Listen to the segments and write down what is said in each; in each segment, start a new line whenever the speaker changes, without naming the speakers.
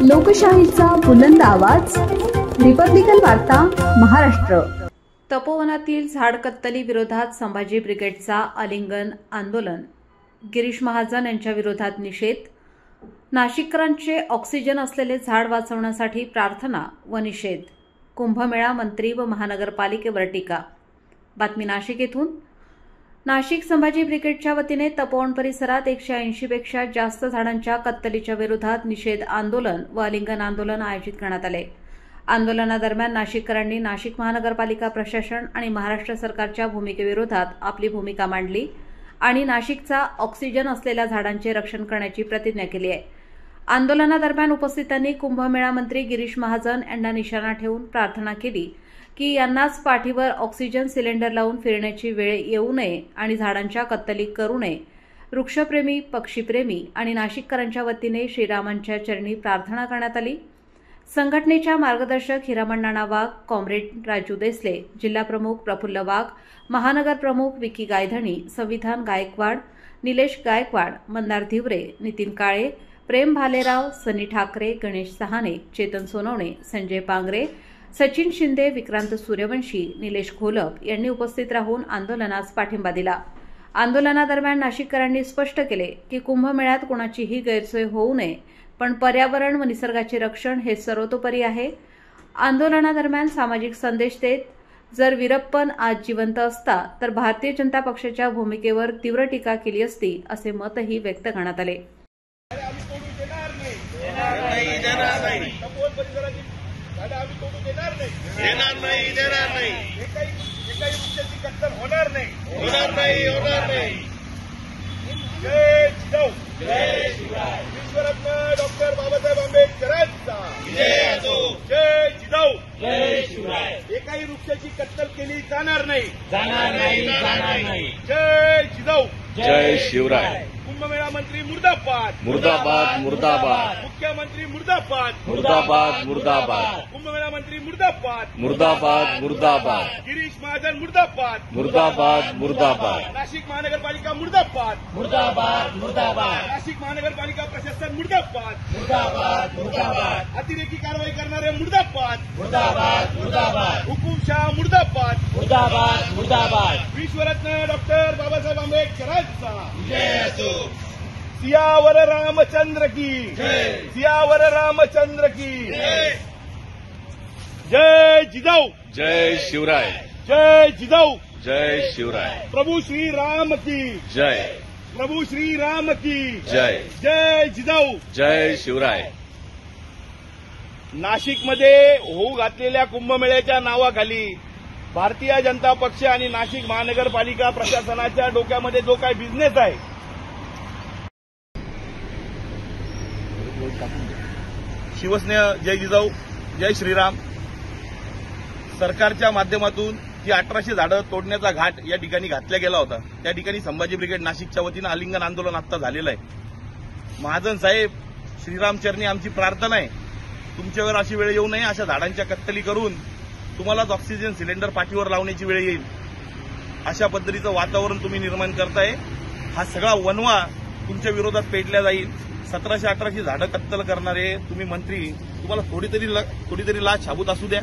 लोकशाहीचा बुलंद आवाज, रिपब्लिकन वार्ता महाराष्ट्र।
तपोवनातील झाड कत्तली विरोधात संभाजी ब्रिगेडचा आलिंगन आंदोलन, गिरीश महाजन यांच्या विरोधात निषेध, नाशिककरांचे ऑक्सिजन असलेले झाड वाचवण्यासाठी प्रार्थना व निषेध, कुंभमेळा मंत्री व महानगरपालिकेवर टीका। बातमी नाशिक येथून। नाशिक संभाजी ब्रिगेडच्या वतीने तपोवन परिसरात 180 पेक्षा जास्त झाडांच्या कत्तलीच्या विरोधात निषेध आंदोलन व आलिंगन आंदोलन आयोजित करण्यात आले। आंदोलनादरम्यान नाशिककरांनी नाशिक महानगरपालिका प्रशासन आणि महाराष्ट्र सरकारच्या भूमिकेविरोधात आपली भूमिका मांडली आणि नाशिकचा ऑक्सिजन असलेल्या झाडांचे रक्षण करण्याची प्रतिज्ञा केली आहे। आंदोलनादरम्यान उपस्थितांनी कुंभमेळा मंत्री गिरीश महाजन यांना निशाणा ठेवून प्रार्थना केली की यांनाच पाठीवर ऑक्सिजन सिलेंडर लावून फिरण्याची वेळ येऊ नये आणि झाडांच्या कत्तली करू नये। वृक्षप्रेमी, पक्षीप्रेमी आणि नाशिककरांच्या वतीने श्रीरामांच्या चरणी प्रार्थना करण्यात आली। संघटनेच्या मार्गदर्शक हिरामण नाना वाघ, कॉम्रेड राजू देसले, जिल्हाप्रमुख प्रफुल्ल वाघ, महानगर प्रमुख विकी गायधणी, संविधान गायकवाड, निलेश गायकवाड, मंदार धिवरे, नितीन काळे, प्रेम भालेराव, सनी ठाकरे, गणेश सहाने, चेतन सोनवणे, संजय पांगरे, सचिन शिंदे, विक्रांत सूर्यवंशी, निलेश घोलप यांनी उपस्थित राहून आंदोलनास पाठिंबा दिला। आंदोलनादरम्यान नाशिककरांनी स्पष्ट केले की कुंभमेळ्यात कोणाचीही गैरसोय होऊ नये, पण पर्यावरण व निसर्गाचे रक्षण हे सर्वतोपरी आहे। आंदोलनादरम्यान सामाजिक संदेश देत जर वीरप्पन आज जिवंत असता तर भारतीय जनता पक्षाच्या भूमिकेवर तीव्र टीका केली असती, असे मतही व्यक्त करण्यात आले।
होणार नाही। जय जिजाऊ, जय शिवराय, विश्वरत्न डॉक्टर बाबासाहेब आंबेडकरांचा जय असो। जय जिजाऊ, जय शिवराय। एकाही वृक्षाची कत्तल केली जाणार नाही। जय जिजाऊ, जय शिवराय। कुंभमेळा मंत्री मुर्दाबाद,
मुर्दाबाद, मुर्दाबाद।
मुख्यमंत्री मुर्दाबाद,
मुर्दाबाद, मुर्दाबाद।
कुंभमेळा मंत्री मुर्दाबाद,
मुर्दाबाद, मुर्दाबाद।
गिरीश महाजन मुर्दाबाद,
मुर्दाबाद, मुर्दाबाद।
नाशिक महानगरपालिका मुर्दाबाद,
मुर्दाबाद, मुर्दाबाद।
नाशिक महानगरपालिका प्रशासन मुर्दाबाद,
मुर्दाबाद, मुर्दाबाद।
अतिरेकी कारवाई करणारे मुर्दाबाद,
मुर्दाबाद, मुर्दाबाद।
हुकुमशाह मुर्दाबाद,
मुर्दाबाद, मुर्दाबाद।
विश्वरत्न डॉक्टर बाबासाहेब आंबेडकरांचा
जय असो।
सियावर रामचंद्र की जय, सियावर रामचंद्र की जय। जय जिजाऊ,
जय शिवराय,
जय जिजाऊ,
जय शिवराय।
प्रभू श्री राम की
जय,
प्रभू श्री राम की
जय।
जय जिजाऊ,
जय शिवराय।
नाशिकमध्ये होऊ घातलेल्या कुंभमेळ्याच्या नावाखाली भारतीय जनता पक्ष आणि नाशिक महानगरपालिका प्रशासनाच्या डोक्यामध्ये जो काही बिझनेस आहे, शिवसेना जय जिजाऊ, जय श्रीराम सरकारच्या माध्यमातून जी 1800 झाडं तोडण्याचा घाट या ठिकाणी घातला गेला होता, त्या ठिकाणी संभाजी ब्रिगेड नाशिकच्या वतीनं आलिंगन आंदोलन आता झालेलं आहे। महाजन साहेब, श्रीरामचरणी आमची प्रार्थना आहे, तुमच्यावर अशी वेळ येऊ नये, अशा झाडांच्या कत्तली करून तुम्हालाच ऑक्सिजन सिलेंडर पाठीवर लावण्याची वेळ येईल, अशा पद्धतीचं वातावरण तुम्ही निर्माण करताय। हा सगळा वनवा तुमच्या विरोधात पेटल्या जाईल। 1700-1800 झाडं कत्तल करणारे तुम्ही मंत्री, तुम्हाला थोडीतरी लाज शाबूत असू द्या।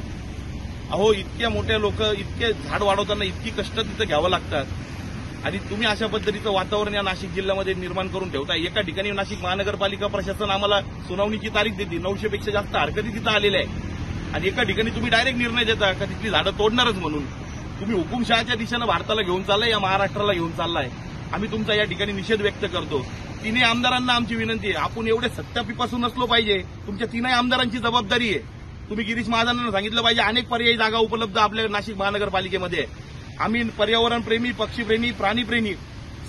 अहो, इतक्या मोठ्या लोक इतके झाड वाढवताना इतकी कष्ट तिथं घ्यावं लागतात आणि तुम्ही अशा पद्धतीचं वातावरण या नाशिक जिल्ह्यामध्ये निर्माण करून ठेवताय। एका ठिकाणी नाशिक महानगरपालिका प्रशासन आम्हाला सुनावणीची तारीख देते, 900 पेक्षा जास्त हरकती तिथं आलेल्या आहे आणि एका ठिकाणी तुम्ही डायरेक्ट निर्णय देता का तिथली झाडं तोडणारच म्हणून। तुम्ही हुकुमशहाच्या दिशेनं भारताला घेऊन चाललाय, या महाराष्ट्राला घेऊन चाललाय। आम्ही तुमचा या ठिकाणी निषेध व्यक्त करतो। तिन्ही आमदारांना आमची विनंती आहे, आपण एवढे सत्तापिपासू नसलो पाहिजे, तुमच्या तीनही आमदारांची जबाबदारी आहे। तुम्ही गिरीश महाजनांना सांगितलं पाहिजे, अनेक पर्यायी जागा उपलब्ध आपल्या नाशिक महानगरपालिकेमध्ये। आम्ही पर्यावरणप्रेमी, पक्षीप्रेमी, प्राणीप्रेमी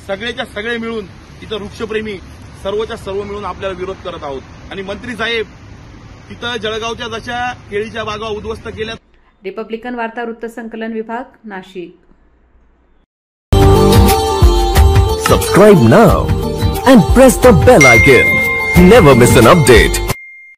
सगळेच्या सगळे मिळून, तिथं वृक्षप्रेमी सर्वच्या सर्व मिळून आपल्याला विरोध करत आहोत। आणि मंत्री साहेब, तिथं जळगावच्या जशा केळीच्या बागा उद्ध्वस्त केल्या।
रिपब्लिकन वार्ता वृत्तसंकलन विभाग, Nashik.
Subscribe now and press the bell icon. Never miss an update.